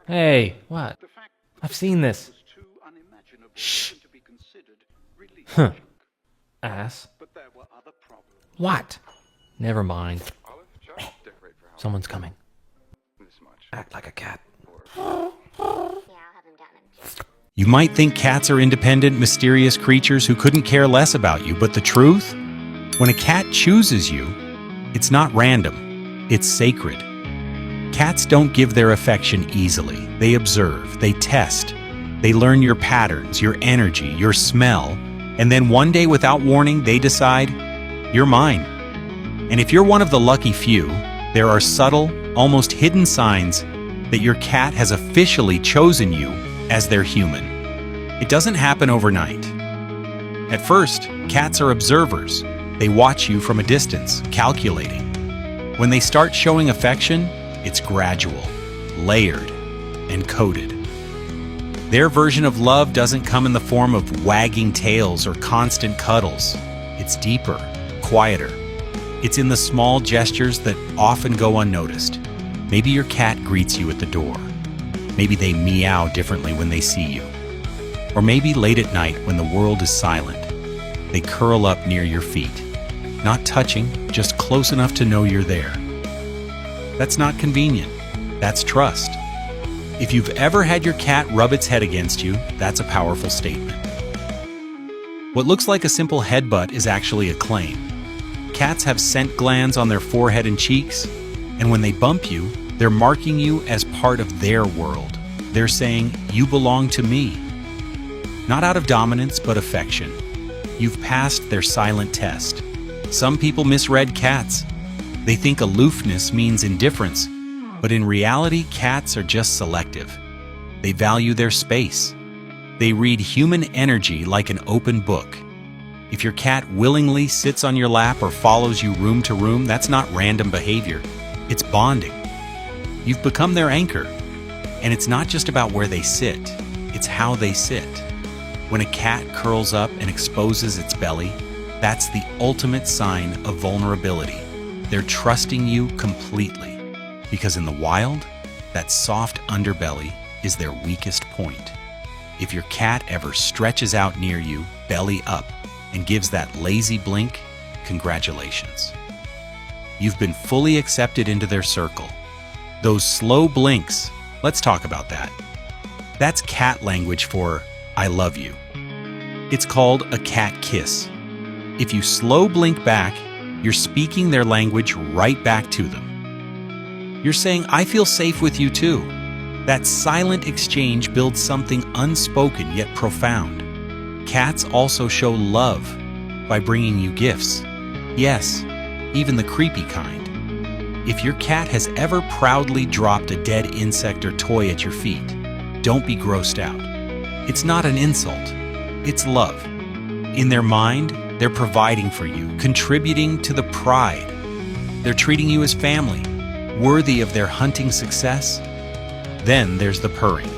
Hey, what? I've seen this. Shh. Huh. Ass. What? Never mind. Someone's coming. Act like a cat. You might think cats are independent, mysterious creatures who couldn't care less about you, but the truth? When a cat chooses you, it's not random, it's sacred. Cats don't give their affection easily. They observe, they test, they learn your patterns, your energy, your smell, and then one day without warning, they decide, you're mine. And if you're one of the lucky few, there are subtle, almost hidden signs that your cat has officially chosen you as their human. It doesn't happen overnight. At first, cats are observers. They watch you from a distance, calculating. When they start showing affection, it's gradual, layered, and coded. Their version of love doesn't come in the form of wagging tails or constant cuddles. It's deeper, quieter. It's in the small gestures that often go unnoticed. Maybe your cat greets you at the door. Maybe they meow differently when they see you. Or maybe late at night when the world is silent, they curl up near your feet. Not touching, just close enough to know you're there. That's not convenient. That's trust. If you've ever had your cat rub its head against you, that's a powerful statement. What looks like a simple headbutt is actually a claim. Cats have scent glands on their forehead and cheeks, and when they bump you, they're marking you as part of their world. They're saying, you belong to me. Not out of dominance, but affection. You've passed their silent test. Some people misread cats. They think aloofness means indifference, but in reality, cats are just selective. They value their space. They read human energy like an open book. If your cat willingly sits on your lap or follows you room to room, that's not random behavior. It's bonding. You've become their anchor. And it's not just about where they sit, it's how they sit. When a cat curls up and exposes its belly, that's the ultimate sign of vulnerability. They're trusting you completely. Because in the wild, that soft underbelly is their weakest point. If your cat ever stretches out near you, belly up, and gives that lazy blink, congratulations. You've been fully accepted into their circle. Those slow blinks, let's talk about that. That's cat language for I love you. It's called a cat kiss. If you slow blink back, you're speaking their language right back to them. You're saying, I feel safe with you too. That silent exchange builds something unspoken yet profound. Cats also show love by bringing you gifts. Yes, even the creepy kind. If your cat has ever proudly dropped a dead insect or toy at your feet, don't be grossed out. It's not an insult, it's love. In their mind, they're providing for you, contributing to the pride. They're treating you as family, worthy of their hunting success. Then there's the purring.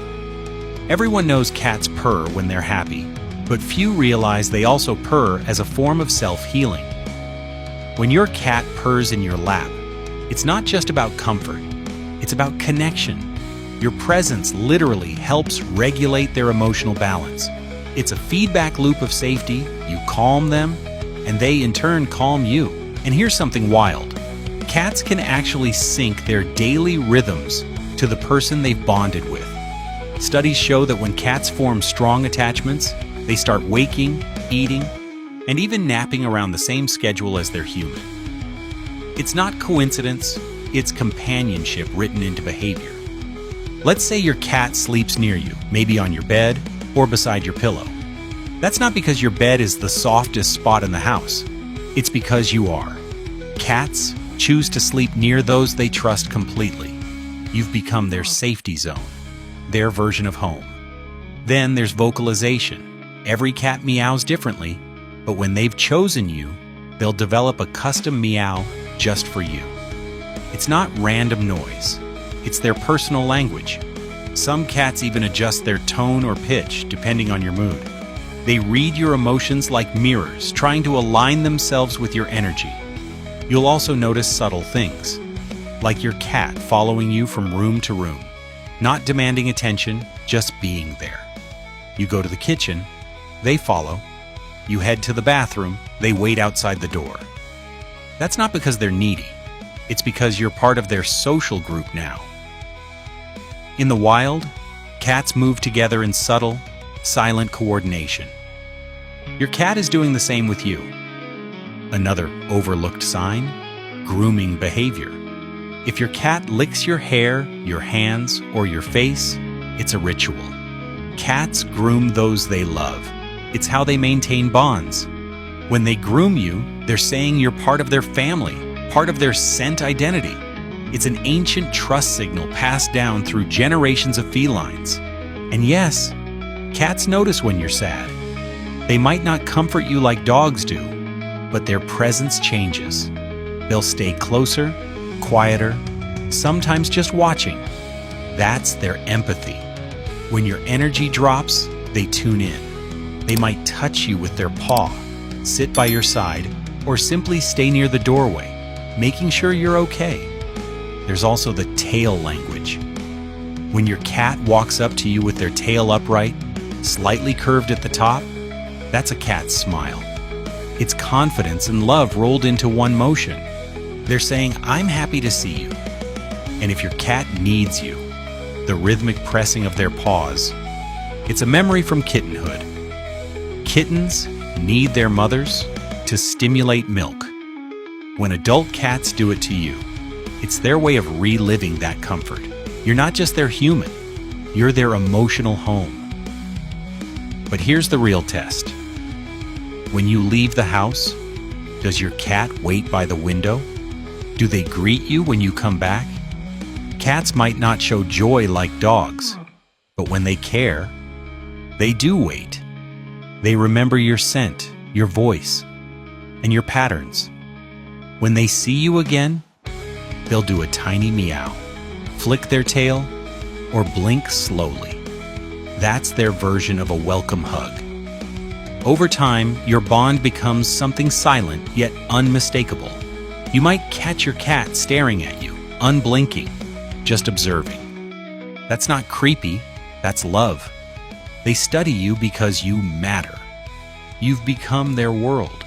Everyone knows cats purr when they're happy, but few realize they also purr as a form of self-healing. When your cat purrs in your lap, it's not just about comfort, it's about connection. Your presence literally helps regulate their emotional balance. It's a feedback loop of safety. You calm them, and they in turn calm you. And here's something wild. Cats can actually sync their daily rhythms to the person they've bonded with. Studies show that when cats form strong attachments, they start waking, eating, and even napping around the same schedule as their human. It's not coincidence, it's companionship written into behavior. Let's say your cat sleeps near you, maybe on your bed or beside your pillow. That's not because your bed is the softest spot in the house. It's because you are. Cats choose to sleep near those they trust completely. You've become their safety zone, their version of home. Then there's vocalization. Every cat meows differently, but when they've chosen you, they'll develop a custom meow just for you. It's not random noise. It's their personal language. Some cats even adjust their tone or pitch depending on your mood. They read your emotions like mirrors, trying to align themselves with your energy. You'll also notice subtle things, like your cat following you from room to room. not demanding attention, just being there. You go to the kitchen, they follow. You head to the bathroom, they wait outside the door. That's not because they're needy. It's because you're part of their social group now. In the wild, cats move together in subtle, silent coordination. Your cat is doing the same with you. Another overlooked sign: grooming behavior. If your cat licks your hair, your hands, or your face, it's a ritual. Cats groom those they love. It's how they maintain bonds. When they groom you, they're saying you're part of their family, part of their scent identity. It's an ancient trust signal passed down through generations of felines. And yes, cats notice when you're sad. They might not comfort you like dogs do, but their presence changes. They'll stay closer, quieter, sometimes just watching. That's their empathy. When your energy drops, they tune in. They might touch you with their paw, sit by your side, or simply stay near the doorway, making sure you're okay. There's also the tail language. When your cat walks up to you with their tail upright, slightly curved at the top, that's a cat's smile. It's confidence and love rolled into one motion. They're saying, "I'm happy to see you." And if your cat needs you, the rhythmic pressing of their paws, it's a memory from kittenhood. Kittens need their mothers to stimulate milk. When adult cats do it to you, it's their way of reliving that comfort. You're not just their human, you're their emotional home. But here's the real test. When you leave the house, does your cat wait by the window? Do they greet you when you come back? Cats might not show joy like dogs, but when they care, they do wait. They remember your scent, your voice, and your patterns. When they see you again, they'll do a tiny meow, flick their tail, or blink slowly. That's their version of a welcome hug. Over time, your bond becomes something silent yet unmistakable. You might catch your cat staring at you, unblinking, just observing. That's not creepy, that's love. They study you because you matter. You've become their world.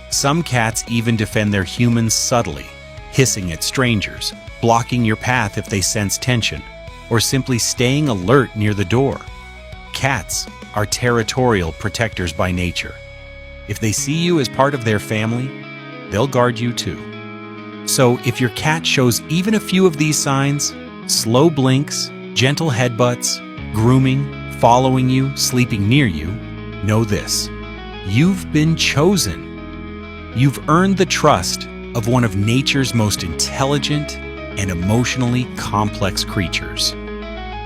Some cats even defend their humans subtly, hissing at strangers, blocking your path if they sense tension, or simply staying alert near the door. Cats are territorial protectors by nature. If they see you as part of their family, they'll guard you too. So if your cat shows even a few of these signs, slow blinks, gentle headbutts, grooming, following you, sleeping near you, know this: you've been chosen. You've earned the trust of one of nature's most intelligent and emotionally complex creatures.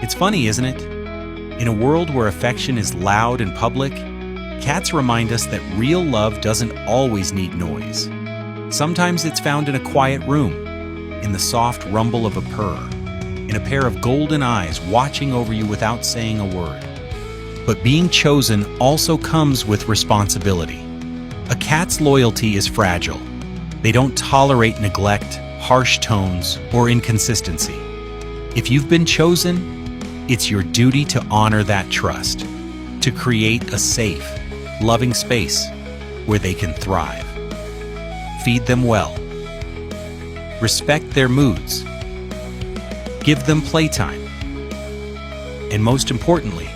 It's funny, isn't it? In a world where affection is loud and public, cats remind us that real love doesn't always need noise. Sometimes it's found in a quiet room, in the soft rumble of a purr, in a pair of golden eyes watching over you without saying a word. But being chosen also comes with responsibility. A cat's loyalty is fragile. They don't tolerate neglect, harsh tones, or inconsistency. If you've been chosen, it's your duty to honor that trust, to create a safe, loving space where they can thrive. Feed them well. Respect their moods. Give them playtime. And most importantly,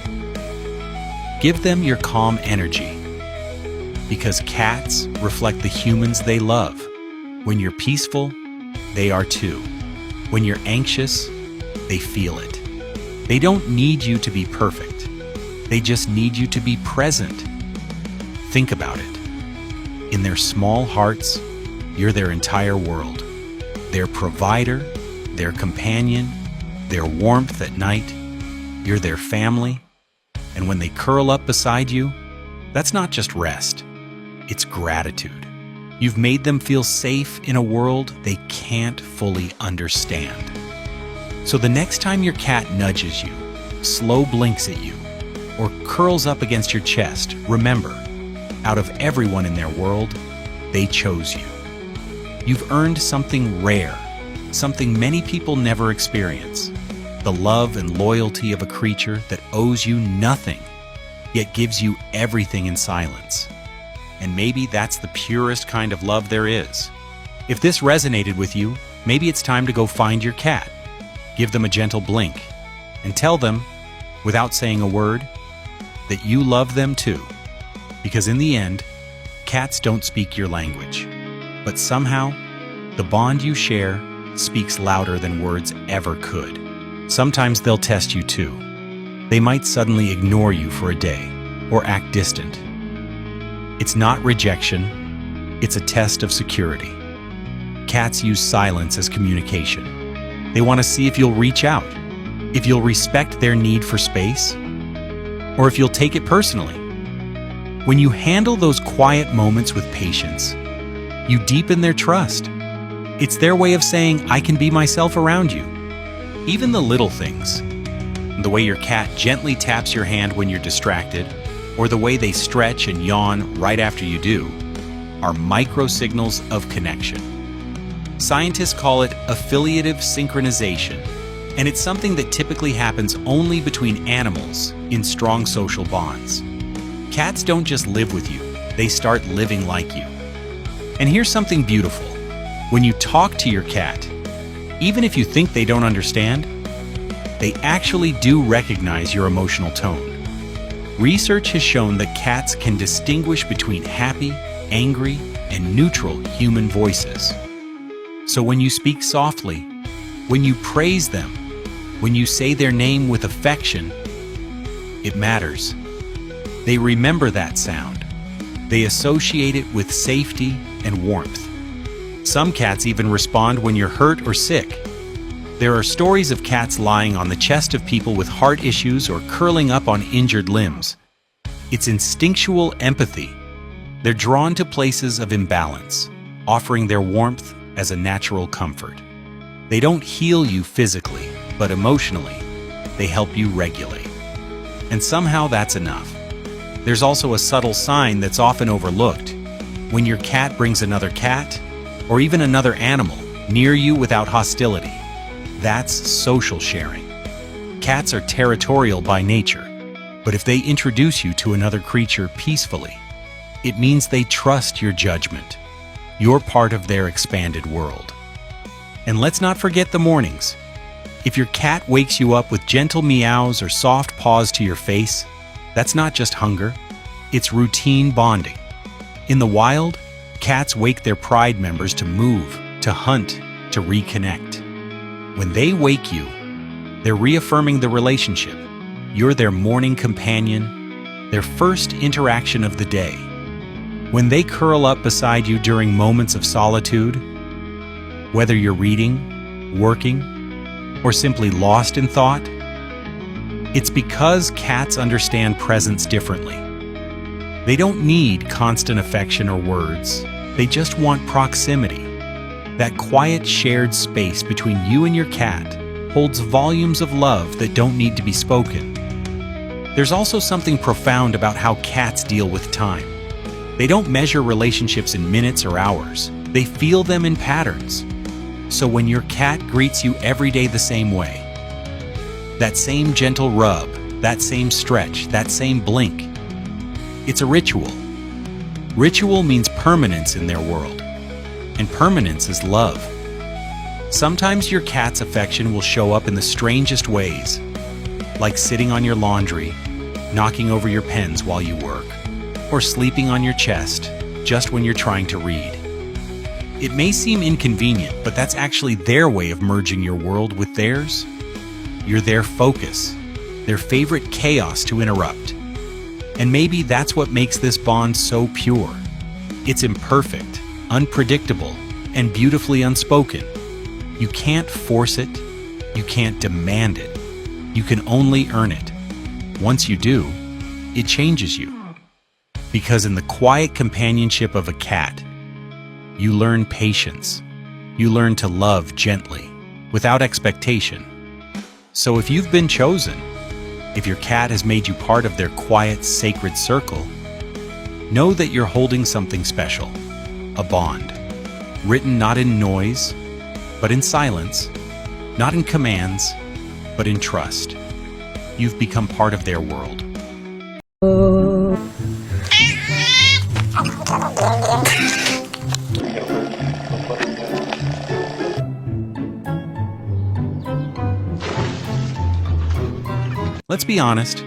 give them your calm energy. Because cats reflect the humans they love. When you're peaceful, they are too. When you're anxious, they feel it. They don't need you to be perfect. They just need you to be present. Think about it. In their small hearts, you're their entire world. Their provider, their companion, their warmth at night. You're their family. And when they curl up beside you, that's not just rest. It's gratitude. You've made them feel safe in a world they can't fully understand. So the next time your cat nudges you, slow blinks at you, or curls up against your chest, remember, out of everyone in their world, they chose you. You've earned something rare, something many people never experience: the the love and loyalty of a creature that owes you nothing, yet gives you everything in silence. And maybe that's the purest kind of love there is. If this resonated with you, maybe it's time to go find your cat. Give them a gentle blink and tell them, without saying a word, that you love them too. Because in the end, cats don't speak your language. But somehow, the bond you share speaks louder than words ever could. Sometimes they'll test you too. They might suddenly ignore you for a day or act distant. It's not rejection, it's a test of security. Cats use silence as communication. They want to see if you'll reach out, if you'll respect their need for space, or if you'll take it personally. When you handle those quiet moments with patience, you deepen their trust. It's their way of saying, I can be myself around you. Even the little things, the way your cat gently taps your hand when you're distracted, or the way they stretch and yawn right after you do, are micro signals of connection. Scientists call it affiliative synchronization, and it's something that typically happens only between animals in strong social bonds. Cats don't just live with you, they start living like you. And here's something beautiful. When you talk to your cat, even if you think they don't understand, they actually do recognize your emotional tone. Research has shown that cats can distinguish between happy, angry, and neutral human voices. So when you speak softly, when you praise them, when you say their name with affection, it matters. They remember that sound. They associate it with safety and warmth. Some cats even respond when you're hurt or sick. There are stories of cats lying on the chest of people with heart issues or curling up on injured limbs. It's instinctual empathy. They're drawn to places of imbalance, offering their warmth as a natural comfort. They don't heal you physically, but emotionally, they help you regulate. And somehow that's enough. There's also a subtle sign that's often overlooked. When your cat brings another cat, or even another animal, near you without hostility, that's social sharing. Cats are territorial by nature, but if they introduce you to another creature peacefully, it means they trust your judgment. You're part of their expanded world. And let's not forget the mornings. If your cat wakes you up with gentle meows or soft paws to your face, that's not just hunger, it's routine bonding. In the wild, cats wake their pride members to move, to hunt, to reconnect. When they wake you, they're reaffirming the relationship. You're their morning companion, their first interaction of the day. When they curl up beside you during moments of solitude, whether you're reading, working, or simply lost in thought, it's because cats understand presence differently. They don't need constant affection or words. They just want proximity. That quiet shared space between you and your cat holds volumes of love that don't need to be spoken. There's also something profound about how cats deal with time. They don't measure relationships in minutes or hours. They feel them in patterns. So when your cat greets you every day the same way, that same gentle rub, that same stretch, that same blink, it's a ritual. Ritual means permanence in their world. And permanence is love. Sometimes your cat's affection will show up in the strangest ways, like sitting on your laundry, knocking over your pens while you work, or sleeping on your chest just when you're trying to read. It may seem inconvenient, but that's actually their way of merging your world with theirs. You're their focus, their favorite chaos to interrupt. And maybe that's what makes this bond so pure. It's imperfect, unpredictable, and beautifully unspoken. You can't force it. You can't demand it. You can only earn it. Once you do, it changes you. Because in the quiet companionship of a cat, you learn patience. You learn to love gently, without expectation. So if you've been chosen, if your cat has made you part of their quiet, sacred circle, know that you're holding something special, a bond, written not in noise, but in silence, not in commands, but in trust. You've become part of their world. Let's be honest.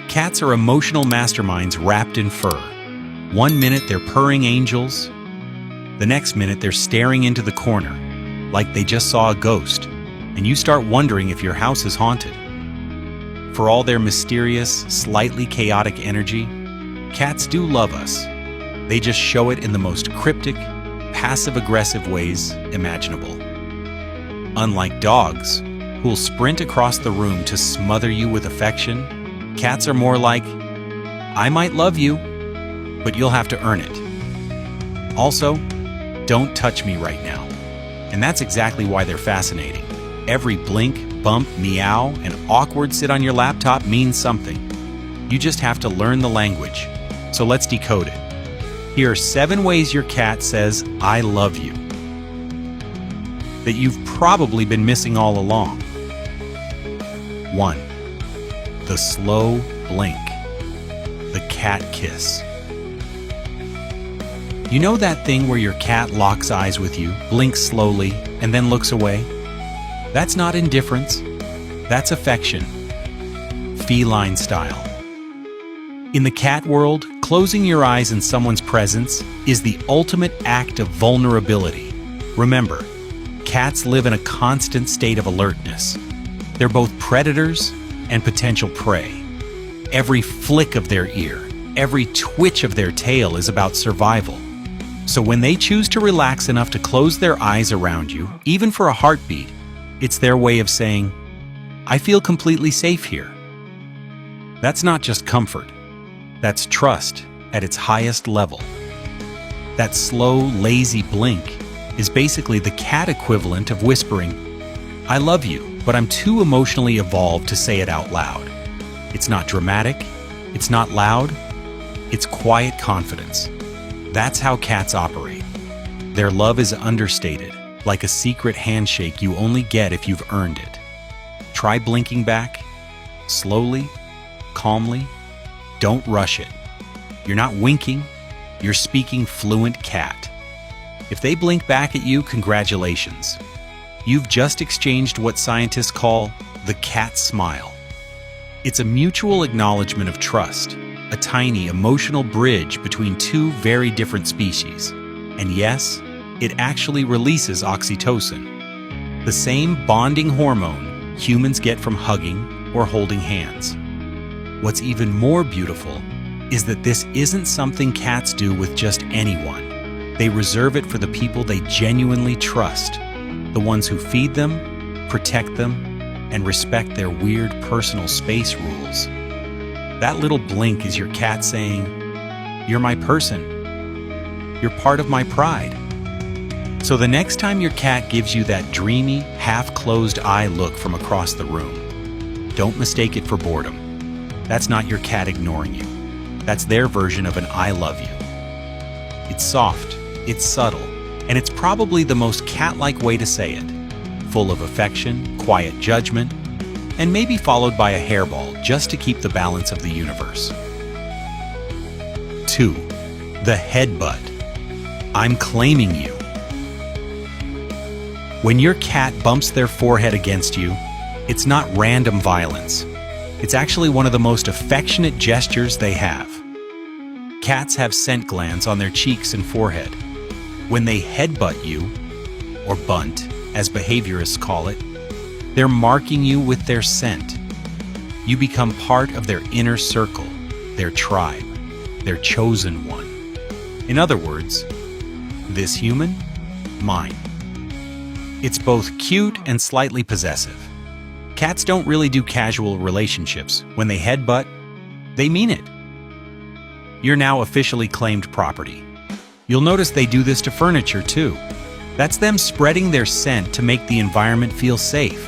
Cats are emotional masterminds wrapped in fur. One minute they're purring angels. The next minute they're staring into the corner, like they just saw a ghost, and you start wondering if your house is haunted. For all their mysterious, slightly chaotic energy, cats do love us. They just show it in the most cryptic, passive-aggressive ways imaginable. Unlike dogs, who'll sprint across the room to smother you with affection, cats are more like, I might love you, but you'll have to earn it. Also, don't touch me right now. And that's exactly why they're fascinating. Every blink, bump, meow, and awkward sit on your laptop means something. You just have to learn the language. So let's decode it. Here are 7 ways your cat says, I love you, that you've probably been missing all along. 1. The slow blink. The cat kiss. You know that thing where your cat locks eyes with you, blinks slowly, and then looks away? That's not indifference. That's affection. Feline style. In the cat world, closing your eyes in someone's presence is the ultimate act of vulnerability. Remember, cats live in a constant state of alertness. They're both predators and potential prey. Every flick of their ear, every twitch of their tail is about survival. So when they choose to relax enough to close their eyes around you, even for a heartbeat, it's their way of saying, I feel completely safe here. That's not just comfort. That's trust at its highest level. That slow, lazy blink is basically the cat equivalent of whispering, I love you, but I'm too emotionally evolved to say it out loud. It's not dramatic, it's not loud, it's quiet confidence. That's how cats operate. Their love is understated, like a secret handshake you only get if you've earned it. Try blinking back, slowly, calmly. Don't rush it. You're not winking, you're speaking fluent cat. If they blink back at you, congratulations. You've just exchanged what scientists call the cat smile. It's a mutual acknowledgement of trust, a tiny emotional bridge between two very different species. And yes, it actually releases oxytocin, the same bonding hormone humans get from hugging or holding hands. What's even more beautiful is that this isn't something cats do with just anyone. They reserve it for the people they genuinely trust, the ones who feed them, protect them, and respect their weird personal space rules. That little blink is your cat saying, you're my person. You're part of my pride. So the next time your cat gives you that dreamy, half-closed eye look from across the room, don't mistake it for boredom. That's not your cat ignoring you. That's their version of an I love you. It's soft, it's subtle, and it's probably the most cat-like way to say it. Full of affection, quiet judgment, and maybe followed by a hairball just to keep the balance of the universe. 2. The headbutt. I'm claiming you. When your cat bumps their forehead against you, it's not random violence. It's actually one of the most affectionate gestures they have. Cats have scent glands on their cheeks and forehead. When they headbutt you, or bunt, as behaviorists call it, they're marking you with their scent. You become part of their inner circle, their tribe, their chosen one. In other words, this human, mine. It's both cute and slightly possessive. Cats don't really do casual relationships. When they headbutt, they mean it. You're now officially claimed property. You'll notice they do this to furniture too. That's them spreading their scent to make the environment feel safe.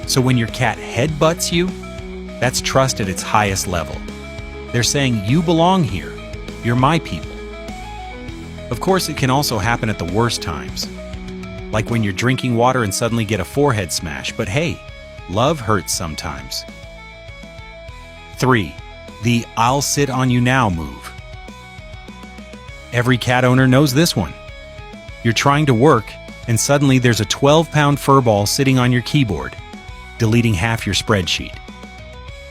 So when your cat headbutts you, that's trust at its highest level. They're saying, you belong here. You're my people. Of course, it can also happen at the worst times. Like when you're drinking water and suddenly get a forehead smash, but hey, Love hurts sometimes. 3. The "I'll sit on you now" move. Every cat owner knows this one. You're trying to work, and suddenly there's a 12-pound furball sitting on your keyboard, deleting half your spreadsheet.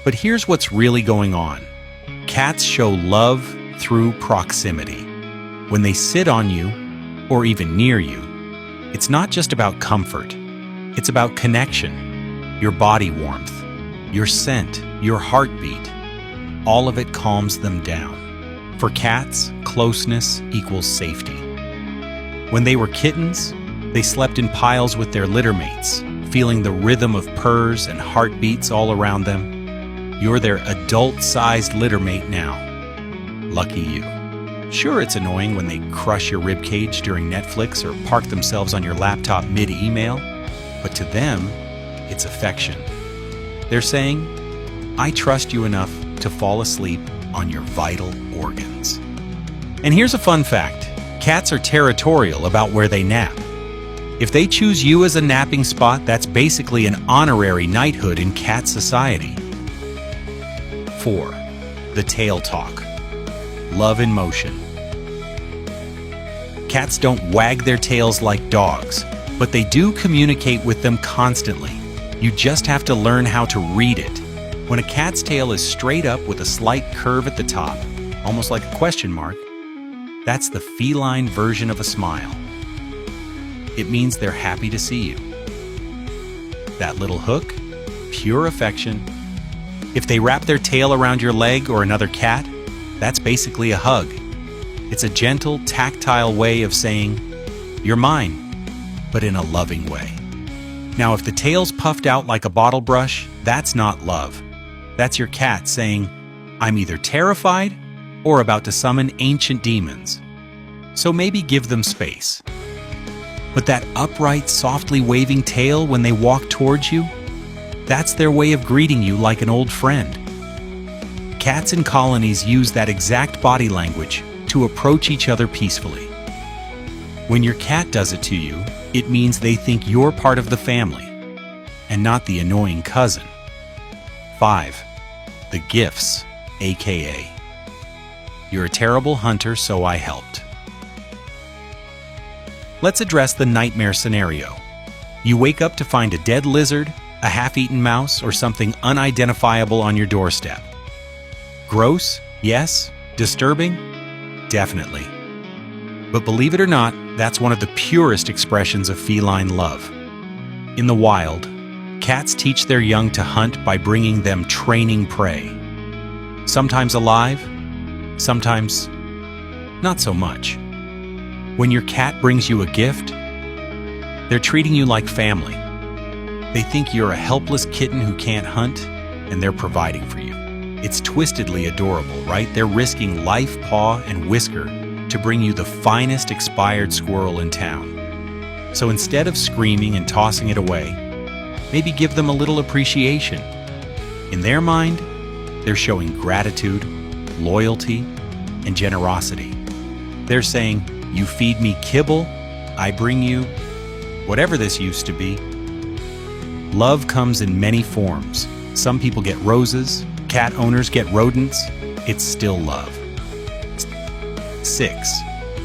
But here's what's really going on. Cats show love through proximity. When they sit on you, or even near you, it's not just about comfort. It's about connection, your body warmth, your scent, your heartbeat. All of it calms them down. For cats, closeness equals safety. When they were kittens, they slept in piles with their litter mates, feeling the rhythm of purrs and heartbeats all around them. You're their adult-sized litter mate now. Lucky you. Sure, it's annoying when they crush your ribcage during Netflix or park themselves on your laptop mid-email, but to them, it's affection. They're saying, "I trust you enough to fall asleep on your vital organs." And here's a fun fact. Cats are territorial about where they nap. If they choose you as a napping spot, that's basically an honorary knighthood in cat society. 4. The tail talk. Love in motion. Cats don't wag their tails like dogs, but they do communicate with them constantly. You just have to learn how to read it. When a cat's tail is straight up with a slight curve at the top, almost like a question mark, that's the feline version of a smile. It means they're happy to see you. That little hook, pure affection. If they wrap their tail around your leg or another cat, that's basically a hug. It's a gentle, tactile way of saying, "You're mine," but in a loving way. Now, if the tail's puffed out like a bottle brush, that's not love. That's your cat saying, "I'm either terrified or about to summon ancient demons." So maybe give them space. But that upright, softly waving tail when they walk towards you, that's their way of greeting you like an old friend. Cats in colonies use that exact body language to approach each other peacefully. When your cat does it to you, it means they think you're part of the family and not the annoying cousin. 5. The gifts, aka, "You're a terrible hunter, so I helped." Let's address the nightmare scenario. You wake up to find a dead lizard, a half-eaten mouse, or something unidentifiable on your doorstep. Gross? Yes. Disturbing? Definitely. But believe it or not, that's one of the purest expressions of feline love. In the wild, cats teach their young to hunt by bringing them training prey. Sometimes alive, sometimes not so much. When your cat brings you a gift, they're treating you like family. They think you're a helpless kitten who can't hunt, and they're providing for you. It's twistedly adorable, right? They're risking life, paw, and whisker to bring you the finest expired squirrel in town. So instead of screaming and tossing it away, maybe give them a little appreciation. In their mind, they're showing gratitude, loyalty, and generosity. They're saying, "You feed me kibble, I bring you," whatever this used to be. Love comes in many forms. Some people get roses, cat owners get rodents. It's still love. 6.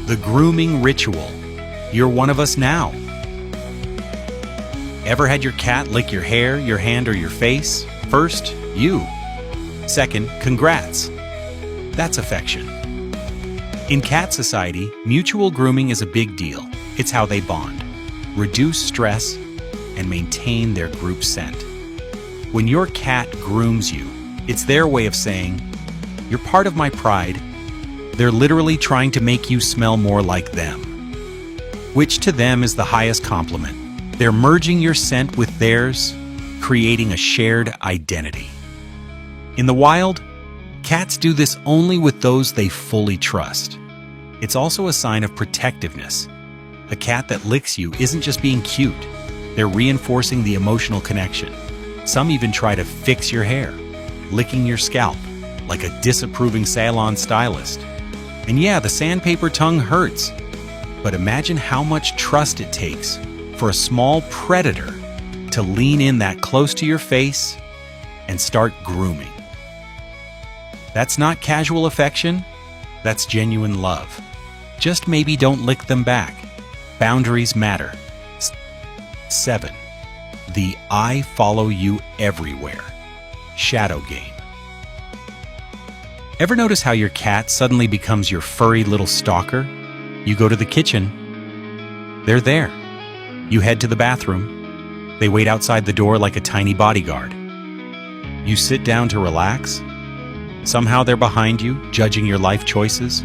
The grooming ritual. You're one of us now. Ever had your cat lick your hair, your hand, or your face? First, you. Second, congrats. That's affection. In cat society, mutual grooming is a big deal. It's how they bond, reduce stress, and maintain their group scent. When your cat grooms you, it's their way of saying, "You're part of my pride." They're literally trying to make you smell more like them, which to them is the highest compliment. They're merging your scent with theirs, creating a shared identity. In the wild, cats do this only with those they fully trust. It's also a sign of protectiveness. A cat that licks you isn't just being cute. They're reinforcing the emotional connection. Some even try to fix your hair, licking your scalp like a disapproving salon stylist. And yeah, the sandpaper tongue hurts. But imagine how much trust it takes for a small predator to lean in that close to your face and start grooming. That's not casual affection, that's genuine love. Just maybe don't lick them back. Boundaries matter. 7. The I follow you everywhere shadow game. Ever notice how your cat suddenly becomes your furry little stalker? You go to the kitchen, they're there. You head to the bathroom, they wait outside the door like a tiny bodyguard. You sit down to relax, somehow they're behind you, judging your life choices.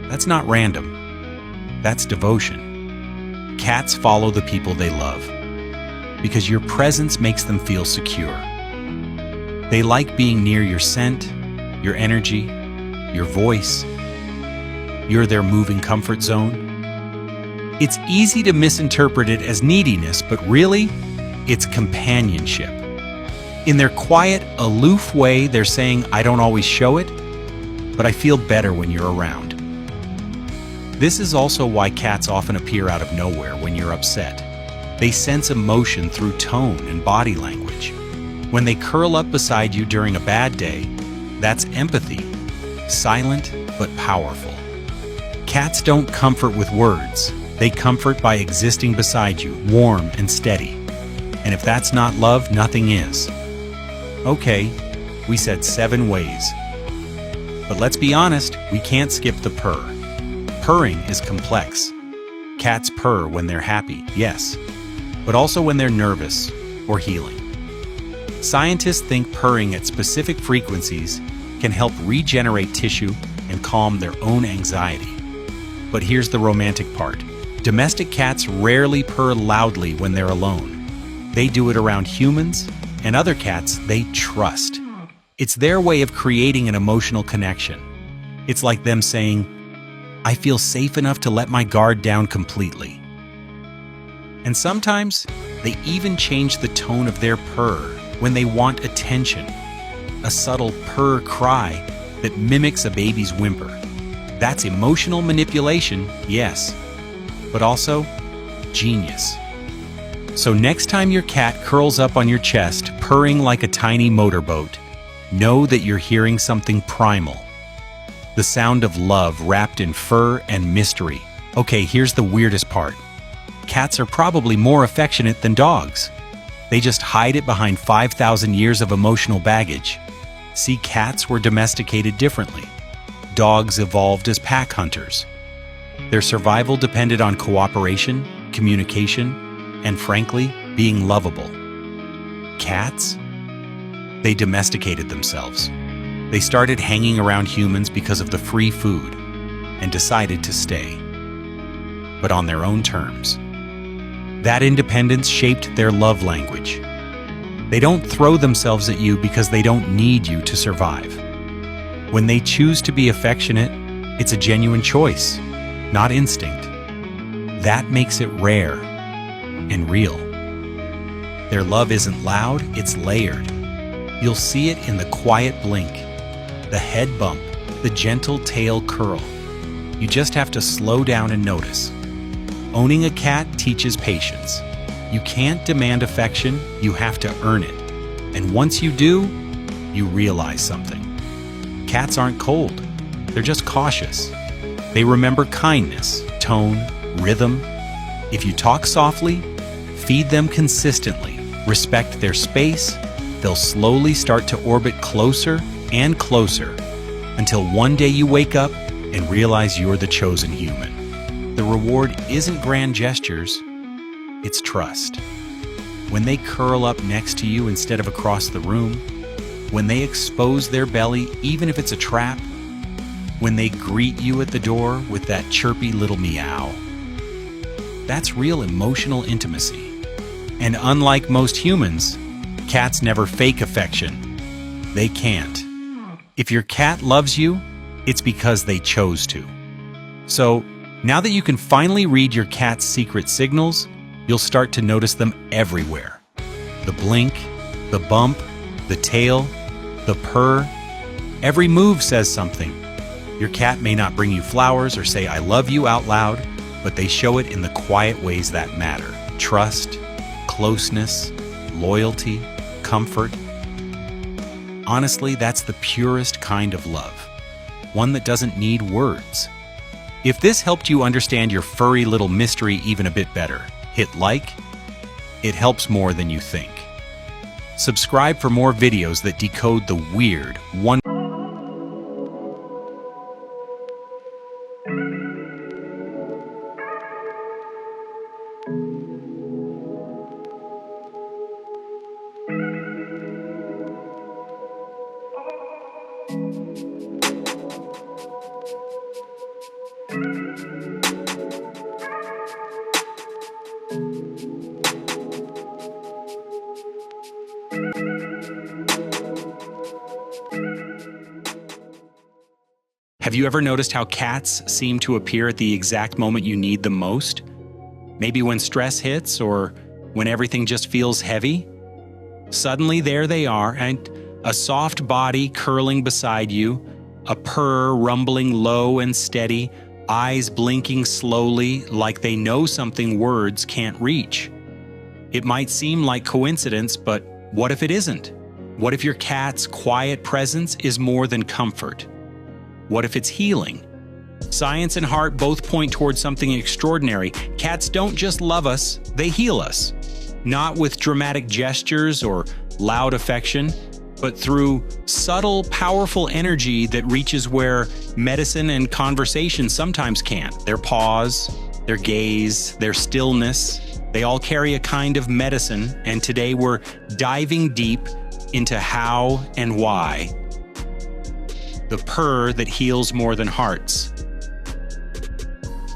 That's not random, that's devotion. Cats follow the people they love because your presence makes them feel secure. They like being near your scent, your energy, your voice. You're their moving comfort zone. It's easy to misinterpret it as neediness, but really, it's companionship. In their quiet, aloof way, they're saying, I don't always show it, but I feel better when you're around. This is also why cats often appear out of nowhere when you're upset. They sense emotion through tone and body language. When they curl up beside you during a bad day, that's empathy, silent but powerful. Cats don't comfort with words. They comfort by existing beside you, warm and steady. And if that's not love, nothing is. Okay, we said 7 ways. But let's be honest, we can't skip the purr. Purring is complex. Cats purr when they're happy, yes, but also when they're nervous or healing. Scientists think purring at specific frequencies can help regenerate tissue and calm their own anxiety. But here's the romantic part. Domestic cats rarely purr loudly when they're alone. They do it around humans and other cats they trust. It's their way of creating an emotional connection. It's like them saying, I feel safe enough to let my guard down completely. And sometimes they even change the tone of their purr when they want attention. A subtle purr cry that mimics a baby's whimper. That's emotional manipulation, yes, but also genius. So next time your cat curls up on your chest, purring like a tiny motorboat, know that you're hearing something primal. The sound of love wrapped in fur and mystery. Okay, here's the weirdest part. Cats are probably more affectionate than dogs. They just hide it behind 5,000 years of emotional baggage. See, cats were domesticated differently. Dogs evolved as pack hunters. Their survival depended on cooperation, communication, and frankly, being lovable. Cats? They domesticated themselves. They started hanging around humans because of the free food and decided to stay, but on their own terms. That independence shaped their love language. They don't throw themselves at you because they don't need you to survive. When they choose to be affectionate, it's a genuine choice, not instinct. That makes it rare and real. Their love isn't loud, it's layered. You'll see it in the quiet blink, the head bump, the gentle tail curl. You just have to slow down and notice. Owning a cat teaches patience. You can't demand affection, you have to earn it. And once you do, you realize something. Cats aren't cold, they're just cautious. They remember kindness, tone, rhythm. If you talk softly, feed them consistently, respect their space, they'll slowly start to orbit closer and closer until one day you wake up and realize you're the chosen human. The reward isn't grand gestures, it's trust. When they curl up next to you instead of across the room, when they expose their belly even if it's a trap, when they greet you at the door with that chirpy little meow. That's real emotional intimacy. And unlike most humans, cats never fake affection. They can't. If your cat loves you, it's because they chose to. So, now that you can finally read your cat's secret signals, you'll start to notice them everywhere. The blink, the bump, the tail, the purr. Every move says something. Your cat may not bring you flowers or say I love you out loud, but they show it in the quiet ways that matter. Trust, closeness, loyalty, comfort. Honestly, that's the purest kind of love, one that doesn't need words. If this helped you understand your furry little mystery even a bit better, hit like. It helps more than you think. Subscribe for more videos that decode the weird, Have you ever noticed how cats seem to appear at the exact moment you need them most? Maybe when stress hits or when everything just feels heavy? Suddenly there they are, and a soft body curling beside you, a purr rumbling low and steady, eyes blinking slowly like they know something words can't reach. It might seem like coincidence, but what if it isn't? What if your cat's quiet presence is more than comfort? What if it's healing? Science and heart both point towards something extraordinary. Cats don't just love us, they heal us. Not with dramatic gestures or loud affection, but through subtle, powerful energy that reaches where medicine and conversation sometimes can't. Their paws, their gaze, their stillness, they all carry a kind of medicine, and today we're diving deep into how and why. The purr that heals more than hearts.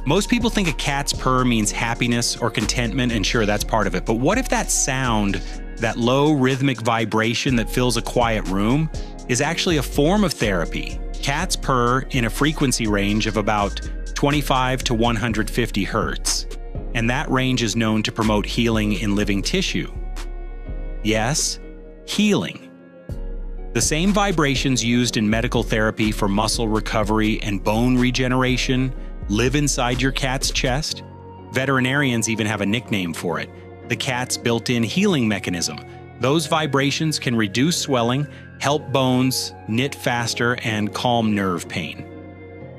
Most people think a cat's purr means happiness or contentment, and sure, that's part of it. But what if that sound, that low rhythmic vibration that fills a quiet room, is actually a form of therapy? Cats purr in a frequency range of about 25 to 150 hertz, and that range is known to promote healing in living tissue. Yes, healing. The same vibrations used in medical therapy for muscle recovery and bone regeneration live inside your cat's chest. Veterinarians even have a nickname for it, the cat's built-in healing mechanism. Those vibrations can reduce swelling, help bones knit faster, and calm nerve pain.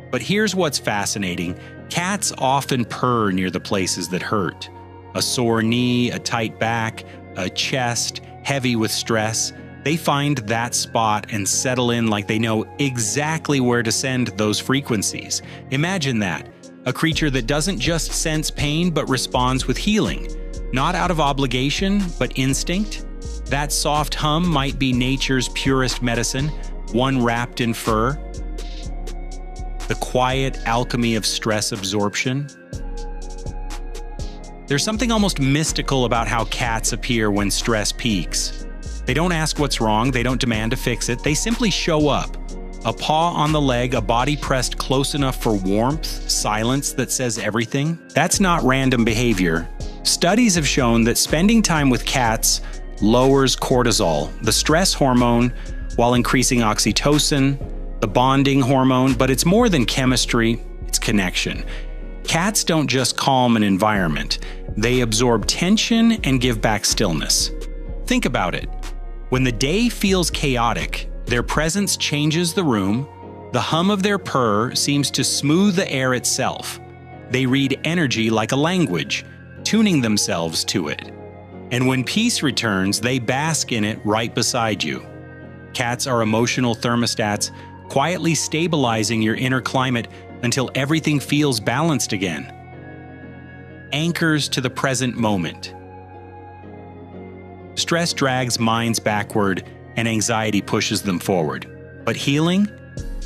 But here's what's fascinating. Cats often purr near the places that hurt. A sore knee, a tight back, a chest heavy with stress. They find that spot and settle in like they know exactly where to send those frequencies. Imagine that, a creature that doesn't just sense pain but responds with healing. Not out of obligation, but instinct. That soft hum might be nature's purest medicine, one wrapped in fur. The quiet alchemy of stress absorption. There's something almost mystical about how cats appear when stress peaks. They don't ask what's wrong, they don't demand to fix it, they simply show up. A paw on the leg, a body pressed close enough for warmth, silence that says everything. That's not random behavior. Studies have shown that spending time with cats lowers cortisol, the stress hormone, while increasing oxytocin, the bonding hormone, but it's more than chemistry, it's connection. Cats don't just calm an environment, they absorb tension and give back stillness. Think about it. When the day feels chaotic, their presence changes the room. The hum of their purr seems to smooth the air itself. They read energy like a language, tuning themselves to it. And when peace returns, they bask in it right beside you. Cats are emotional thermostats, quietly stabilizing your inner climate until everything feels balanced again. Anchors to the present moment. Stress drags minds backward and anxiety pushes them forward. But healing?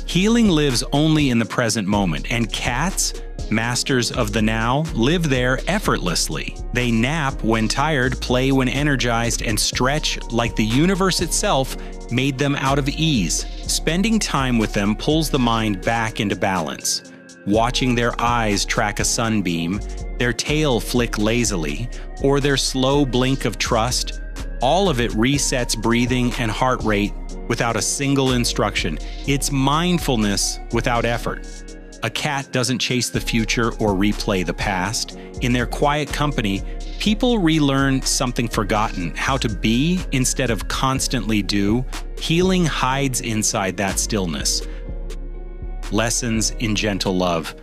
Healing lives only in the present moment, and cats, masters of the now, live there effortlessly. They nap when tired, play when energized, and stretch like the universe itself made them out of ease. Spending time with them pulls the mind back into balance. Watching their eyes track a sunbeam, their tail flick lazily, or their slow blink of trust, all of it resets breathing and heart rate without a single instruction. It's mindfulness without effort. A cat doesn't chase the future or replay the past. In their quiet company, people relearn something forgotten, how to be instead of constantly do, healing hides inside that stillness. Lessons in gentle love.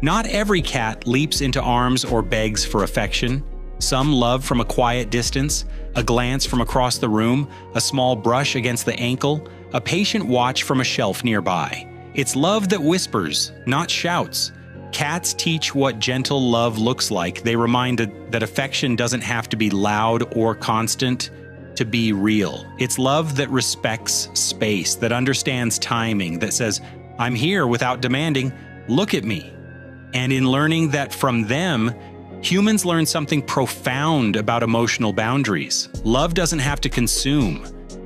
Not every cat leaps into arms or begs for affection. Some love from a quiet distance, a glance from across the room, a small brush against the ankle, a patient watch from a shelf nearby. It's love that whispers, not shouts. Cats teach what gentle love looks like. They remind that affection doesn't have to be loud or constant to be real. It's love that respects space, that understands timing, that says, "I'm here," without demanding, "Look at me." And in learning that from them, humans learn something profound about emotional boundaries. Love doesn't have to consume.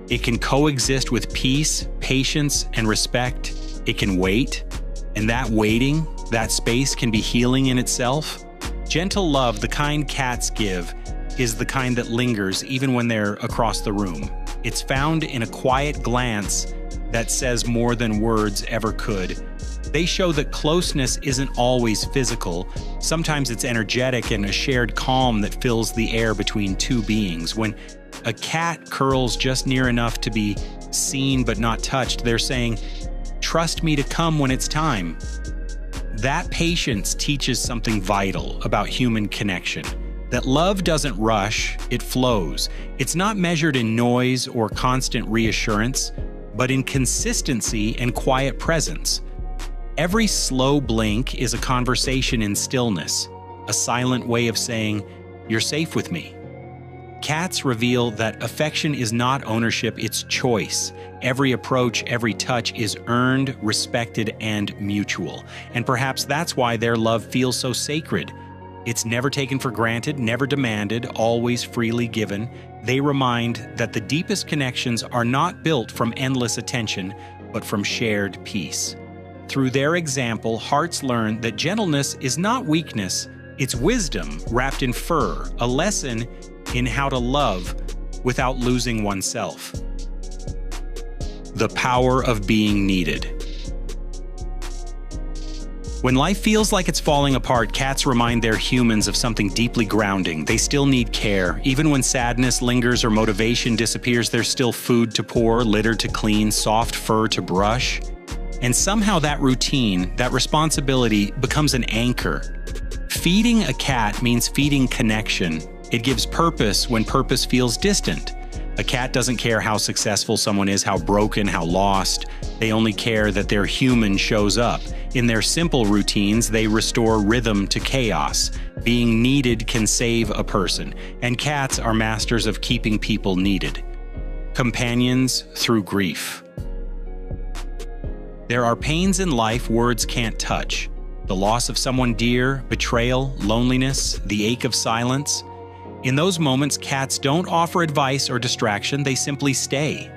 It can coexist with peace, patience, and respect. It can wait, and that waiting, that space can be healing in itself. Gentle love, the kind cats give, is the kind that lingers even when they're across the room. It's found in a quiet glance that says more than words ever could. They show that closeness isn't always physical. Sometimes it's energetic and a shared calm that fills the air between two beings. When a cat curls just near enough to be seen but not touched, they're saying, "Trust me to come when it's time." That patience teaches something vital about human connection. That love doesn't rush, it flows. It's not measured in noise or constant reassurance, but in consistency and quiet presence. Every slow blink is a conversation in stillness, a silent way of saying, "You're safe with me." Cats reveal that affection is not ownership, it's choice. Every approach, every touch is earned, respected, and mutual. And perhaps that's why their love feels so sacred. It's never taken for granted, never demanded, always freely given. They remind that the deepest connections are not built from endless attention, but from shared peace. Through their example, hearts learn that gentleness is not weakness, it's wisdom wrapped in fur, a lesson in how to love without losing oneself. The power of being needed. When life feels like it's falling apart, cats remind their humans of something deeply grounding. They still need care. Even when sadness lingers or motivation disappears, there's still food to pour, litter to clean, soft fur to brush. And somehow that routine, that responsibility, becomes an anchor. Feeding a cat means feeding connection. It gives purpose when purpose feels distant. A cat doesn't care how successful someone is, how broken, how lost. They only care that their human shows up. In their simple routines, they restore rhythm to chaos. Being needed can save a person, and cats are masters of keeping people needed. Companions through grief. There are pains in life words can't touch. The loss of someone dear, betrayal, loneliness, the ache of silence. In those moments, cats don't offer advice or distraction, they simply stay.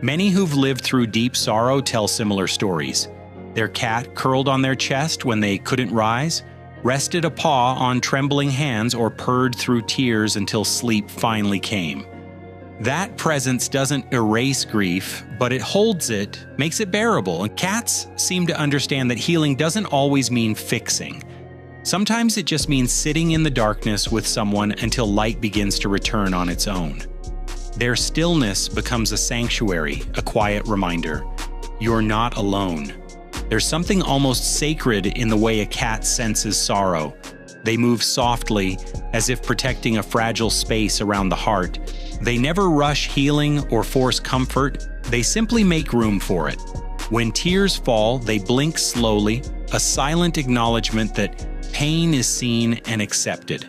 Many who've lived through deep sorrow tell similar stories. Their cat curled on their chest when they couldn't rise, rested a paw on trembling hands, or purred through tears until sleep finally came. That presence doesn't erase grief, but it holds it, makes it bearable, and cats seem to understand that healing doesn't always mean fixing. Sometimes it just means sitting in the darkness with someone until light begins to return on its own. Their stillness becomes a sanctuary, a quiet reminder. You're not alone. There's something almost sacred in the way a cat senses sorrow. They move softly, as if protecting a fragile space around the heart. They never rush healing or force comfort. They simply make room for it. When tears fall, they blink slowly, a silent acknowledgement that pain is seen and accepted.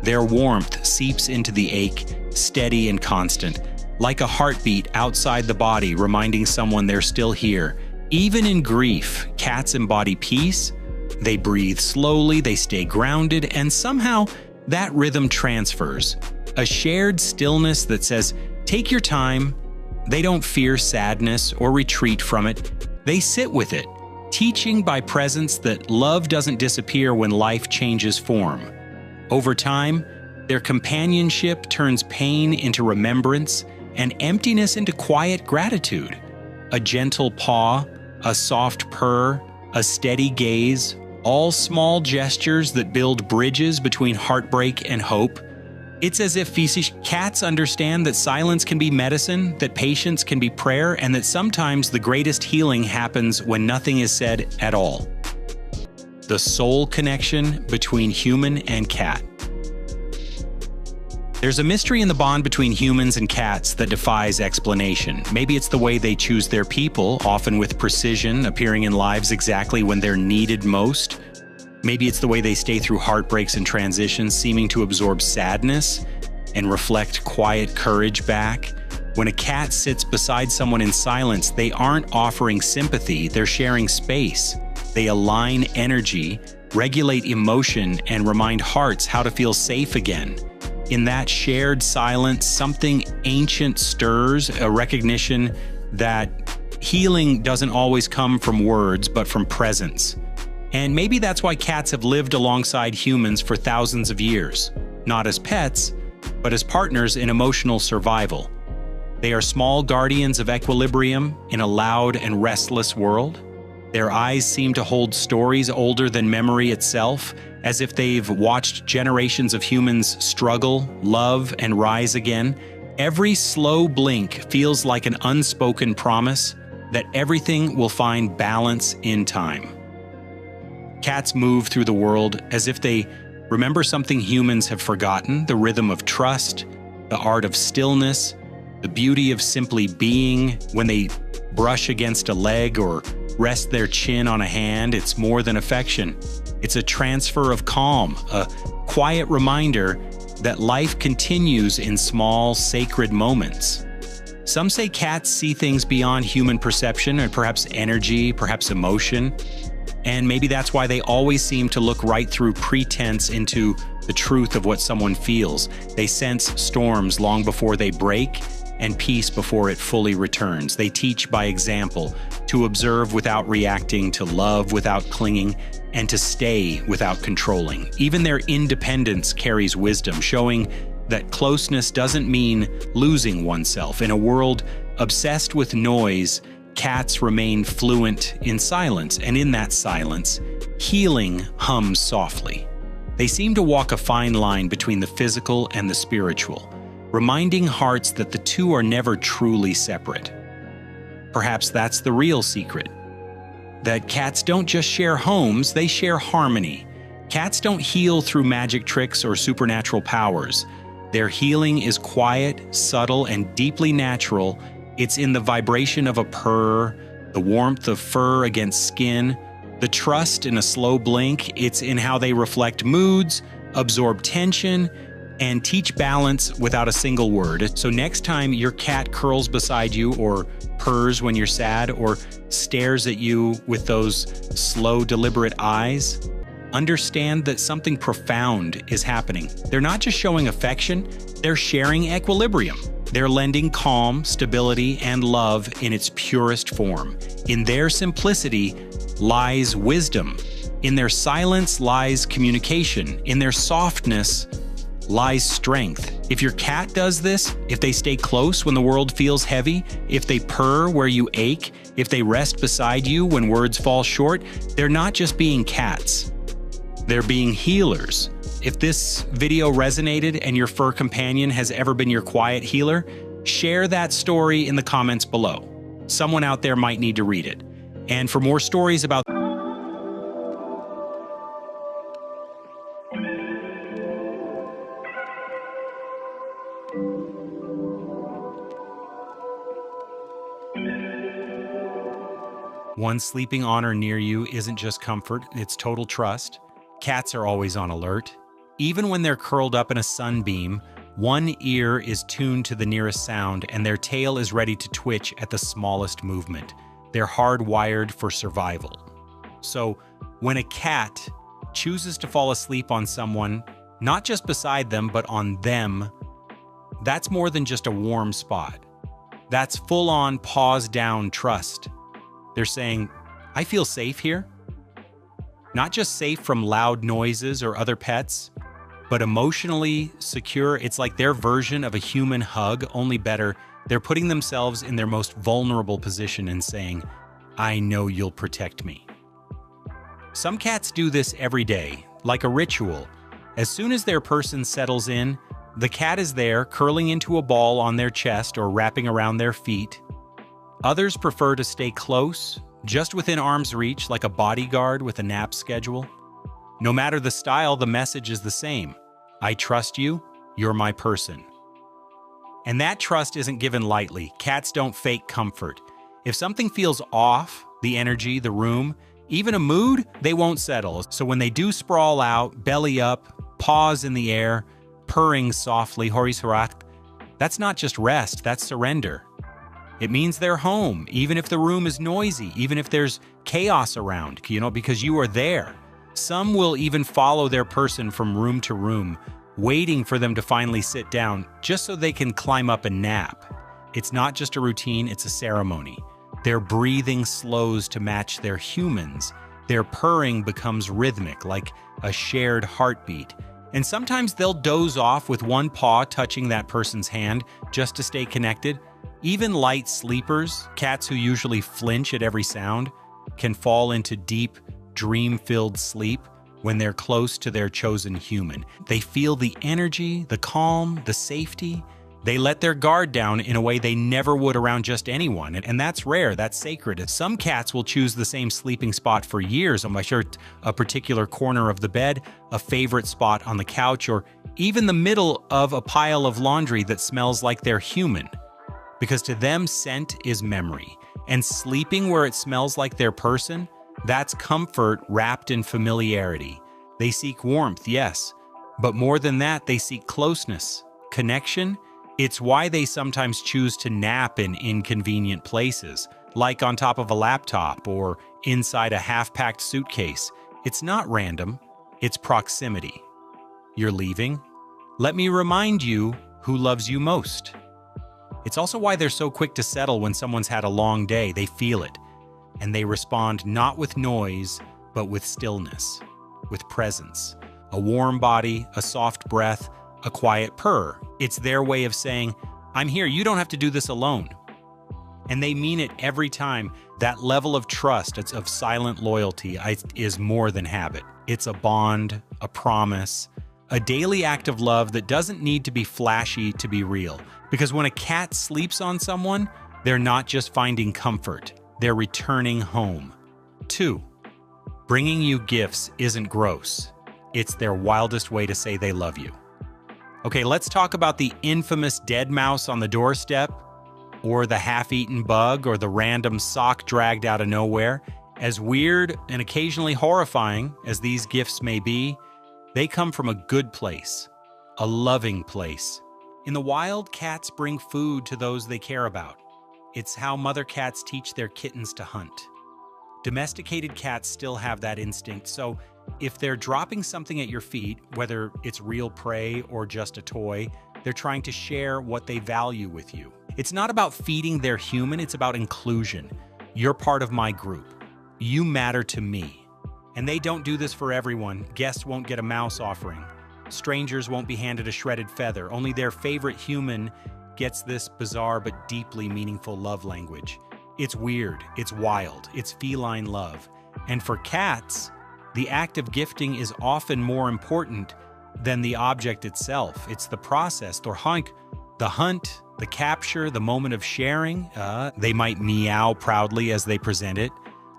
Their warmth seeps into the ache, steady and constant, like a heartbeat outside the body reminding someone they're still here. Even in grief, cats embody peace. They breathe slowly, they stay grounded, and somehow that rhythm transfers. A shared stillness that says, take your time. They don't fear sadness or retreat from it. They sit with it, teaching by presence that love doesn't disappear when life changes form. Over time, their companionship turns pain into remembrance and emptiness into quiet gratitude. A gentle paw, a soft purr, a steady gaze, all small gestures that build bridges between heartbreak and hope. It's as if cats understand that silence can be medicine, that patience can be prayer, and that sometimes the greatest healing happens when nothing is said at all. The soul connection between human and cat. There's a mystery in the bond between humans and cats that defies explanation. Maybe it's the way they choose their people, often with precision, appearing in lives exactly when they're needed most. Maybe it's the way they stay through heartbreaks and transitions, seeming to absorb sadness and reflect quiet courage back. When a cat sits beside someone in silence, they aren't offering sympathy, they're sharing space. They align energy, regulate emotion, and remind hearts how to feel safe again. In that shared silence, something ancient stirs, a recognition that healing doesn't always come from words, but from presence. And maybe that's why cats have lived alongside humans for thousands of years, not as pets, but as partners in emotional survival. They are small guardians of equilibrium in a loud and restless world. Their eyes seem to hold stories older than memory itself, as if they've watched generations of humans struggle, love, and rise again. Every slow blink feels like an unspoken promise that everything will find balance in time. Cats move through the world as if they remember something humans have forgotten: the rhythm of trust, the art of stillness, the beauty of simply being. When they brush against a leg or rest their chin on a hand, it's more than affection. It's a transfer of calm, a quiet reminder that life continues in small, sacred moments. Some say cats see things beyond human perception, or perhaps energy, perhaps emotion. And maybe that's why they always seem to look right through pretense into the truth of what someone feels. They sense storms long before they break, and peace before it fully returns. They teach by example, to observe without reacting, to love without clinging, and to stay without controlling. Even their independence carries wisdom, showing that closeness doesn't mean losing oneself. In a world obsessed with noise, cats remain fluent in silence, and in that silence, healing hums softly. They seem to walk a fine line between the physical and the spiritual, reminding hearts that the two are never truly separate. Perhaps that's the real secret, that cats don't just share homes, they share harmony. Cats don't heal through magic tricks or supernatural powers. Their healing is quiet, subtle, and deeply natural. It's in the vibration of a purr, the warmth of fur against skin, the trust in a slow blink. It's in how they reflect moods, absorb tension, and teach balance without a single word. So next time your cat curls beside you, or purrs when you're sad, or stares at you with those slow, deliberate eyes, understand that something profound is happening. They're not just showing affection, they're sharing equilibrium. They're lending calm, stability, and love in its purest form. In their simplicity lies wisdom. In their silence lies communication. In their softness lies strength. If your cat does this, if they stay close when the world feels heavy, if they purr where you ache, if they rest beside you when words fall short, they're not just being cats. They're being healers. If this video resonated and your fur companion has ever been your quiet healer, share that story in the comments below. Someone out there might need to read it. And for more stories about one sleeping on or near you isn't just comfort, it's total trust. Cats are always on alert. Even when they're curled up in a sunbeam, one ear is tuned to the nearest sound and their tail is ready to twitch at the smallest movement. They're hardwired for survival. So when a cat chooses to fall asleep on someone, not just beside them, but on them, that's more than just a warm spot. That's full-on paws-down trust. They're saying, I feel safe here. Not just safe from loud noises or other pets, but emotionally secure. It's like their version of a human hug, only better. They're putting themselves in their most vulnerable position and saying, I know you'll protect me. Some cats do this every day, like a ritual. As soon as their person settles in, the cat is there, curling into a ball on their chest or wrapping around their feet. Others prefer to stay close, just within arm's reach, like a bodyguard with a nap schedule. No matter the style, the message is the same. I trust you, you're my person. And that trust isn't given lightly. Cats don't fake comfort. If something feels off, the energy, the room, even a mood, they won't settle. So when they do sprawl out, belly up, paws in the air, purring softly, horis harat, that's not just rest, that's surrender. It means they're home, even if the room is noisy, even if there's chaos around, because you are there. Some will even follow their person from room to room, waiting for them to finally sit down, just so they can climb up and nap. It's not just a routine, it's a ceremony. Their breathing slows to match their humans. Their purring becomes rhythmic, like a shared heartbeat. And sometimes they'll doze off with one paw touching that person's hand just to stay connected. Even light sleepers, cats who usually flinch at every sound, can fall into deep, dream-filled sleep when they're close to their chosen human. They feel the energy, the calm, the safety. They let their guard down in a way they never would around just anyone, and that's rare, that's sacred. Some cats will choose the same sleeping spot for years, a particular corner of the bed, a favorite spot on the couch, or even the middle of a pile of laundry that smells like they're human. Because to them, scent is memory, and sleeping where it smells like their person, that's comfort wrapped in familiarity. They seek warmth, yes, but more than that, they seek closeness, connection. It's why they sometimes choose to nap in inconvenient places, like on top of a laptop or inside a half-packed suitcase. It's not random, it's proximity. You're leaving? Let me remind you who loves you most. It's also why they're so quick to settle when someone's had a long day. They feel it, and they respond not with noise, but with stillness, with presence. A warm body, a soft breath, a quiet purr. It's their way of saying, I'm here, you don't have to do this alone. And they mean it every time. That level of trust, it's of silent loyalty, is more than habit. It's a bond, a promise, a daily act of love that doesn't need to be flashy to be real. Because when a cat sleeps on someone, they're not just finding comfort, they're returning home. 2, bringing you gifts isn't gross. It's their wildest way to say they love you. Okay, let's talk about the infamous dead mouse on the doorstep, or the half-eaten bug, or the random sock dragged out of nowhere. As weird and occasionally horrifying as these gifts may be, they come from a good place, a loving place. In the wild, cats bring food to those they care about. It's how mother cats teach their kittens to hunt. Domesticated cats still have that instinct, so if they're dropping something at your feet, whether it's real prey or just a toy, they're trying to share what they value with you. It's not about feeding their human, it's about inclusion. You're part of my group. You matter to me. And they don't do this for everyone. Guests won't get a mouse offering. Strangers won't be handed a shredded feather. Only their favorite human gets this bizarre but deeply meaningful love language. It's weird, it's wild, it's feline love. And for cats, the act of gifting is often more important than the object itself. It's the process, the hunt, the capture, the moment of sharing. They might meow proudly as they present it,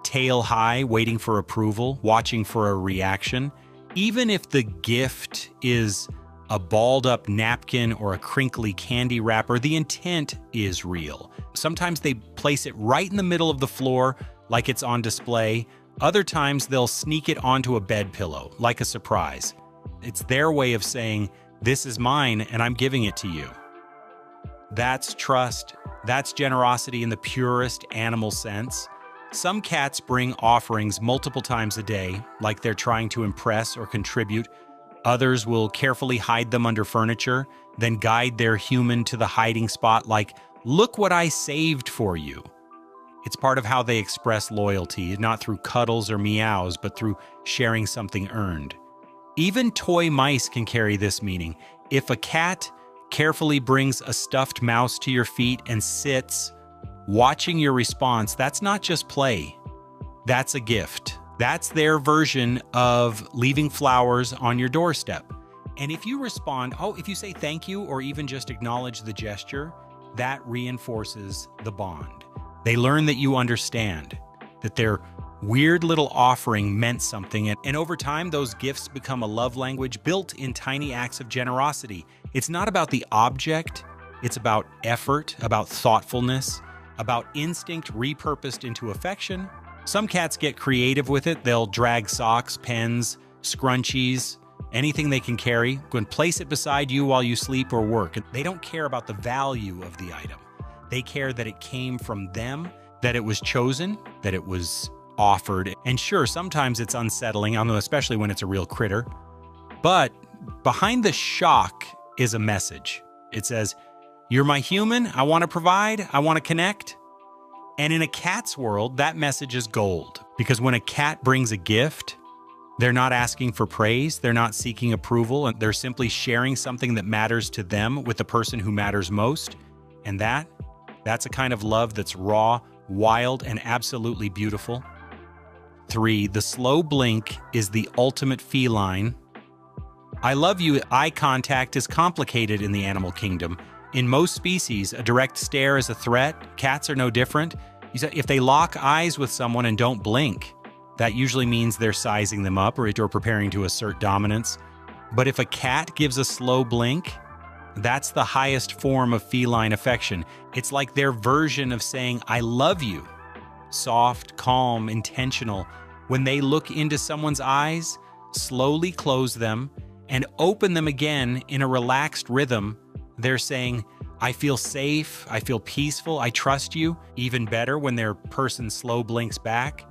tail high, waiting for approval, watching for a reaction. Even if the gift is a balled-up napkin or a crinkly candy wrapper, the intent is real. Sometimes they place it right in the middle of the floor like it's on display. Other times they'll sneak it onto a bed pillow, like a surprise. It's their way of saying, this is mine and I'm giving it to you. That's trust. That's generosity in the purest animal sense. Some cats bring offerings multiple times a day, like they're trying to impress or contribute. Others will carefully hide them under furniture, then guide their human to the hiding spot like, look what I saved for you. It's part of how they express loyalty, not through cuddles or meows, but through sharing something earned. Even toy mice can carry this meaning. If a cat carefully brings a stuffed mouse to your feet and sits, watching your response, that's not just play. That's a gift, That's their version of leaving flowers on your doorstep. And if you respond, if you say thank you or even just acknowledge the gesture, that reinforces the bond. They learn that you understand, that their weird little offering meant something. And over time, those gifts become a love language built in tiny acts of generosity. It's not about the object, it's about effort, about thoughtfulness, about instinct repurposed into affection. Some cats get creative with it. They'll drag socks, pens, scrunchies, anything they can carry, go and place it beside you while you sleep or work. They don't care about the value of the item. They care that it came from them, that it was chosen, that it was offered. And sure, sometimes it's unsettling, especially when it's a real critter. But behind the shock is a message. It says, "You're my human, I want to provide, I want to connect." And in a cat's world, that message is gold. Because when a cat brings a gift, they're not asking for praise, they're not seeking approval, and they're simply sharing something that matters to them with the person who matters most. And that's a kind of love that's raw, wild, and absolutely beautiful. 3, the slow blink is the ultimate feline. I love you eye contact is complicated in the animal kingdom. In most species, a direct stare is a threat. Cats are no different. If they lock eyes with someone and don't blink, that usually means they're sizing them up or preparing to assert dominance. But if a cat gives a slow blink, that's the highest form of feline affection. It's like their version of saying, "I love you." Soft, calm, intentional. When they look into someone's eyes, slowly close them and open them again in a relaxed rhythm, they're saying, "I feel safe, I feel peaceful, I trust you." Even better when their person slow blinks back.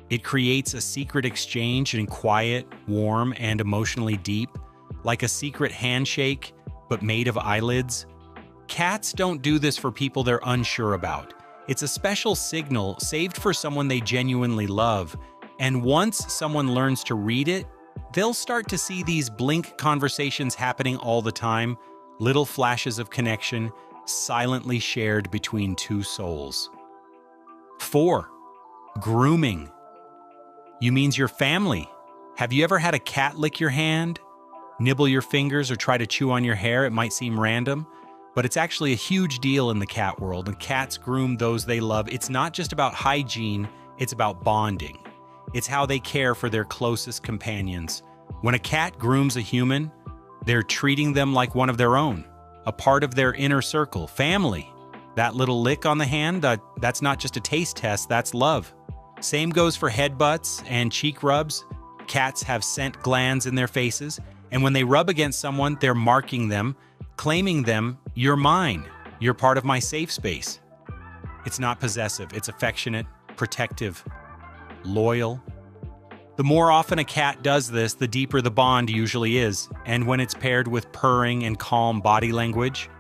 It creates a secret exchange and quiet, warm, and emotionally deep, like a secret handshake, but made of eyelids. Cats don't do this for people they're unsure about. It's a special signal saved for someone they genuinely love. And once someone learns to read it, they'll start to see these blink conversations happening all the time, little flashes of connection, silently shared between two souls. 4, grooming. You means your family. Have you ever had a cat lick your hand, nibble your fingers, or try to chew on your hair? It might seem random, but it's actually a huge deal in the cat world, and cats groom those they love. It's not just about hygiene, it's about bonding. It's how they care for their closest companions. When a cat grooms a human, they're treating them like one of their own, a part of their inner circle, family. That little lick on the hand, that's not just a taste test, that's love. Same goes for headbutts and cheek rubs. Cats have scent glands in their faces, and when they rub against someone, they're marking them, claiming them, "You're mine, you're part of my safe space." It's not possessive, it's affectionate, protective, loyal. The more often a cat does this, the deeper the bond usually is, and when it's paired with purring and calm body language,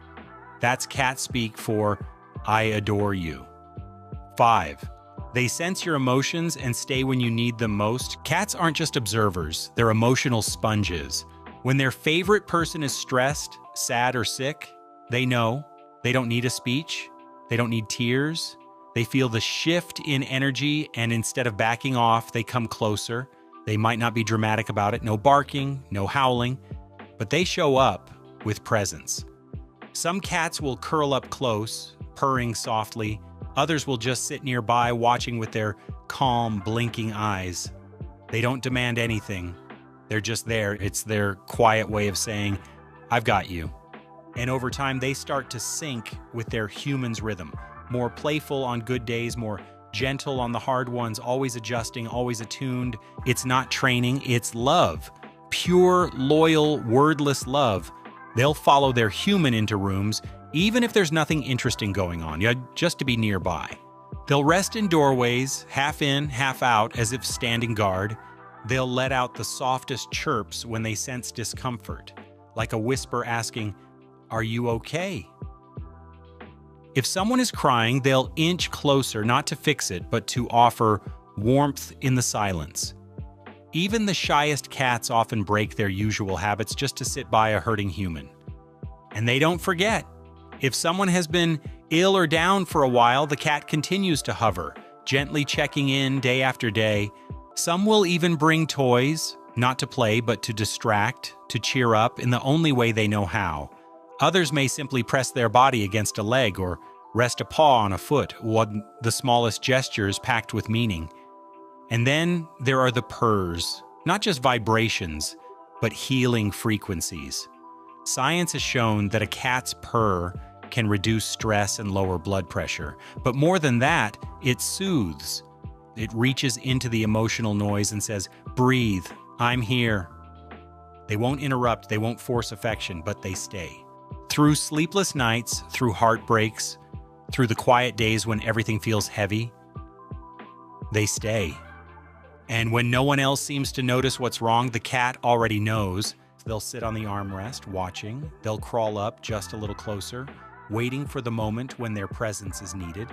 that's cat speak for "I adore you." 5, they sense your emotions and stay when you need them most. Cats aren't just observers, they're emotional sponges. When their favorite person is stressed, sad, or sick, they know. They don't need a speech, they don't need tears. They feel the shift in energy, and instead of backing off, they come closer. They might not be dramatic about it, no barking, no howling, but they show up with presence. Some cats will curl up close, purring softly. Others will just sit nearby, watching with their calm, blinking eyes. They don't demand anything. They're just there. It's their quiet way of saying, "I've got you." And over time, they start to sync with their human's rhythm. More playful on good days, more gentle on the hard ones, always adjusting, always attuned. It's not training, it's love. Pure, loyal, wordless love. They'll follow their human into rooms, even if there's nothing interesting going on, just to be nearby. They'll rest in doorways, half in, half out, as if standing guard. They'll let out the softest chirps when they sense discomfort, like a whisper asking, "Are you okay?" If someone is crying, they'll inch closer, not to fix it, but to offer warmth in the silence. Even the shyest cats often break their usual habits just to sit by a hurting human. And they don't forget. If someone has been ill or down for a while, the cat continues to hover, gently checking in day after day. Some will even bring toys, not to play, but to distract, to cheer up in the only way they know how. Others may simply press their body against a leg or rest a paw on a foot, one the smallest gestures packed with meaning. And then there are the purrs, not just vibrations, but healing frequencies. Science has shown that a cat's purr can reduce stress and lower blood pressure. But more than that, it soothes. It reaches into the emotional noise and says, "Breathe, I'm here." They won't interrupt, they won't force affection, but they stay. Through sleepless nights, through heartbreaks, through the quiet days when everything feels heavy, they stay. And when no one else seems to notice what's wrong, the cat already knows. They'll sit on the armrest, watching. They'll crawl up just a little closer, waiting for the moment when their presence is needed.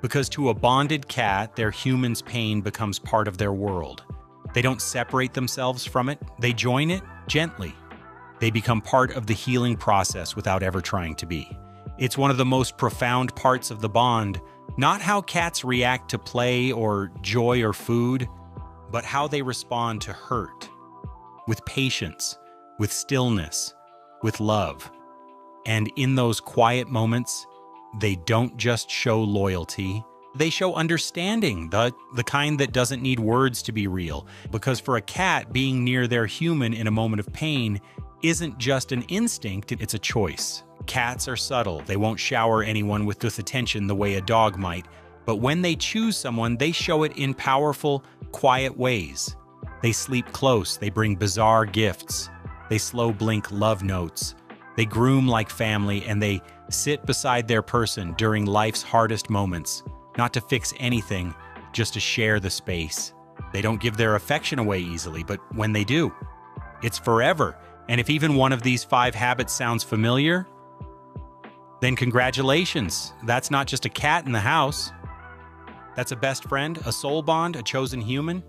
Because to a bonded cat, their human's pain becomes part of their world. They don't separate themselves from it. They join it gently. They become part of the healing process without ever trying to be. It's one of the most profound parts of the bond, not how cats react to play or joy or food, but how they respond to hurt, with patience, with stillness, with love. And in those quiet moments, they don't just show loyalty, they show understanding, the kind that doesn't need words to be real. Because for a cat, being near their human in a moment of pain isn't just an instinct, it's a choice. Cats are subtle. They won't shower anyone with attention the way a dog might. But when they choose someone, they show it in powerful, quiet ways. They sleep close. They bring bizarre gifts. They slow blink love notes. They groom like family, and they sit beside their person during life's hardest moments, not to fix anything, just to share the space. They don't give their affection away easily, but when they do, it's forever. And if even one of these 5 habits sounds familiar, then congratulations. That's not just a cat in the house. That's a best friend, a soul bond, a chosen human.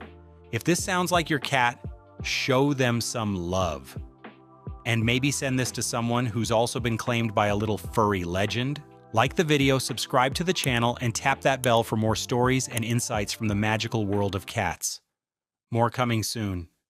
If this sounds like your cat, show them some love. And maybe send this to someone who's also been claimed by a little furry legend. Like the video, subscribe to the channel, and tap that bell for more stories and insights from the magical world of cats. More coming soon.